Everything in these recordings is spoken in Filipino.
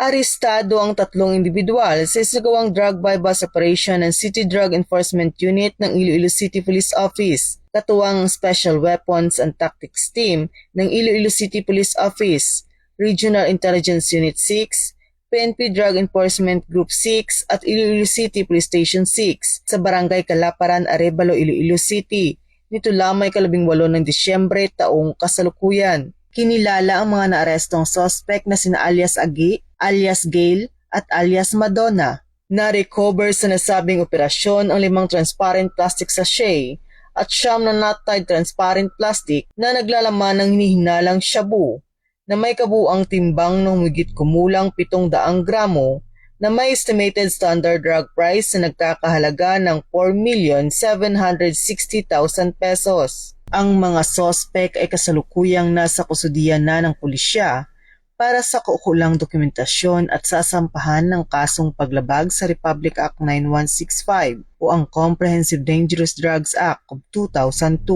Arestado ang 3 individual sa isagawang drug bypass operation ng City Drug Enforcement Unit ng Iloilo City Police Office, katuwang ang Special Weapons and Tactics Team ng Iloilo City Police Office, Regional Intelligence Unit 6, PNP Drug Enforcement Group 6 at Iloilo City Police Station 6 sa Barangay Kalaparan, Arevalo, Iloilo City nito lamang 18 ng Disyembre taong kasalukuyan. Kinilala ang mga naarestong suspect na sina alias Agi, alias Gail at alias Madonna. Na-recover sa nasabing operasyon ang 5 transparent plastic sachet at 9 na not-tied transparent plastic na naglalaman ng hinihinalang shabu na may kabuuang timbang ng humigit kumulang 700 gramo na may estimated standard drug price na nagkakahalaga ng 4,760,000 pesos. Ang mga sospek ay kasalukuyang nasa kustudiya na ng pulisya para sa kaukulang dokumentasyon at sasampahan ng kasong paglabag sa Republic Act 9165 o ang Comprehensive Dangerous Drugs Act of 2002.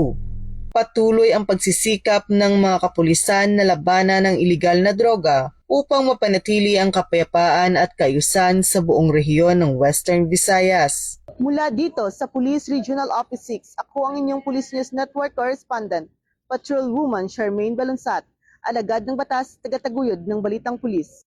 Patuloy ang pagsisikap ng mga kapulisan na labanan ng iligal na droga upang mapanatili ang kapayapaan at kaayusan sa buong rehiyon ng Western Visayas. Mula dito sa Police Regional Office 6, ako ang inyong Police News Network Correspondent, Patrolwoman Charmaine Balunsat, alagad ng batas, tagataguyod ng Balitang Pulis.